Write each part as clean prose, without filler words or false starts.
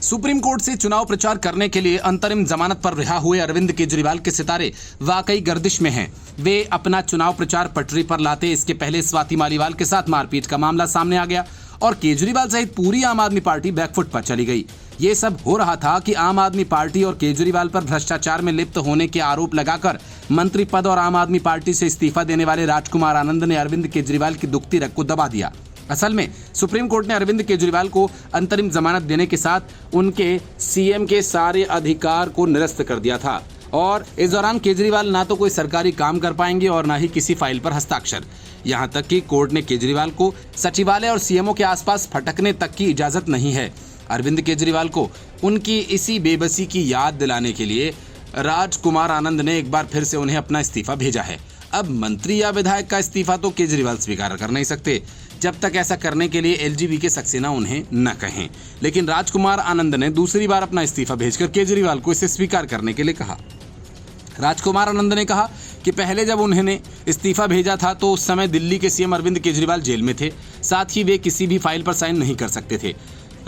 Supreme court से चुनाव प्रचार करने के लिए अंतरिम जमानत पर रिहा हुए अरविंद केजरीवाल के सितारे वाकई गर्दिश में हैं। वे अपना चुनाव प्रचार पटरी पर लाते इसके पहले स्वाति मालीवाल के साथ मारपीट का मामला सामने आ गया और केजरीवाल सहित पूरी आम आदमी पार्टी बैकफुट पर चली गई। ये सब हो रहा था कि आम आदमी पार्टी और केजरीवाल पर भ्रष्टाचार में लिप्त होने के आरोप लगाकर मंत्री पद और आम आदमी पार्टी से इस्तीफा देने वाले राजकुमार आनंद ने अरविंद केजरीवाल की दुखती रग को दबा दिया। असल में सुप्रीम कोर्ट ने अरविंद केजरीवाल को अंतरिम जमानत देने के साथ उनके सीएम के सारे अधिकार को निरस्त कर दिया था और इस दौरान केजरीवाल ना तो कोई सरकारी काम कर पाएंगे और ना ही किसी फाइल पर हस्ताक्षर। यहां तक कि कोर्ट ने केजरीवाल को सचिवालय और सीएमओ के आसपास फटकने तक की इजाजत नहीं है। अरविंद केजरीवाल को उनकी इसी बेबसी की याद दिलाने के लिए राजकुमार आनंद ने एक बार फिर से उन्हें अपना इस्तीफा भेजा है। अब मंत्री या विधायक का इस्तीफा तो केजरीवाल स्वीकार कर नहीं सकते जब तक ऐसा करने के लिए एलजीबी के सक्सेना उन्हें न कहें, लेकिन राजकुमार आनंद ने दूसरी बार अपना इस्तीफा भेजकर केजरीवाल को इसे स्वीकार करने के लिए कहा। राजकुमार आनंद ने कहा कि पहले जब उन्होंने इस्तीफा भेजा था तो उस समय दिल्ली के सीएम अरविंद केजरीवाल जेल में थे, साथ ही वे किसी भी फाइल पर साइन नहीं कर सकते थे।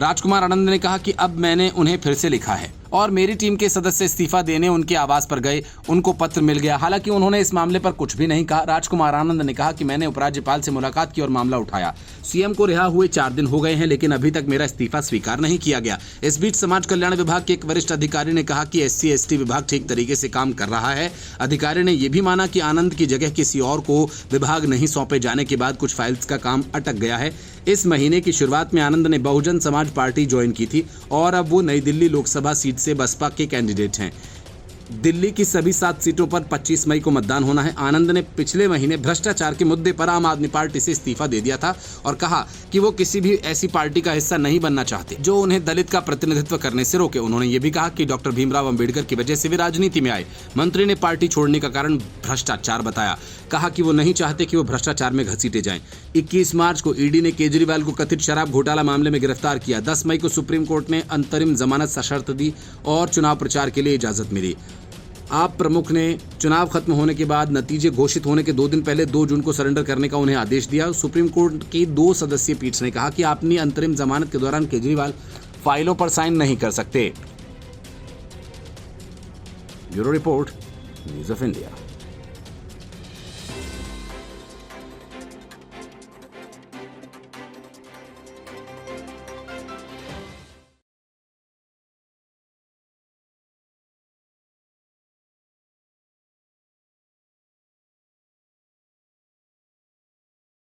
राजकुमार आनंद ने कहा कि अब मैंने उन्हें फिर से लिखा है और मेरी टीम के सदस्य इस्तीफा देने उनके आवास पर गए, उनको पत्र मिल गया। हालांकि उन्होंने इस मामले पर कुछ भी नहीं कहा। राजकुमार आनंद ने कहा कि मैंने उपराज्यपाल से मुलाकात की और मामला उठाया। सीएम को रिहा हुए 4 दिन हो गए हैं, लेकिन अभी तक मेरा इस्तीफा स्वीकार नहीं किया गया। इस बीच समाज कल्याण विभाग के एक वरिष्ठ अधिकारी ने कहा कि SC/ST विभाग ठीक तरीके से काम कर रहा है। अधिकारी ने यह भी माना कि आनंद की जगह किसी और को विभाग नहीं सौंपे जाने के बाद कुछ फाइल्स का काम अटक गया है। इस महीने की शुरुआत में आनंद ने बहुजन समाज पार्टी ज्वाइन की थी और अब वो नई दिल्ली लोकसभा सीट से बसपा के कैंडिडेट हैं। दिल्ली की सभी 7 सीटों पर 25 मई को मतदान होना है। आनंद ने पिछले महीने भ्रष्टाचार के मुद्दे पर आम आदमी पार्टी से इस्तीफा दे दिया था और कहा कि वो किसी भी ऐसी पार्टी का हिस्सा नहीं बनना चाहते जो उन्हें दलित का प्रतिनिधित्व करने से रोके। उन्होंने ये भी कहा कि डॉक्टर भीमराव अंबेडकर की वजह से वे राजनीति में आए। मंत्री ने पार्टी छोड़ने का कारण भ्रष्टाचार बताया, कहा कि वो नहीं चाहते कि वो भ्रष्टाचार में घसीटे जाएं। 21 मार्च को ईडी ने केजरीवाल को कथित शराब घोटाला मामले में गिरफ्तार किया। 10 मई को सुप्रीम कोर्ट ने अंतरिम जमानत सशर्त दी और चुनाव प्रचार के लिए इजाजत मिली। आप प्रमुख ने चुनाव खत्म होने के बाद नतीजे घोषित होने के 2 दिन पहले 2 जून को सरेंडर करने का उन्हें आदेश दिया। सुप्रीम कोर्ट की 2 सदस्यीय पीठ ने कहा कि अपनी अंतरिम जमानत के दौरान केजरीवाल फाइलों पर साइन नहीं कर सकते। Bureau report, news of India.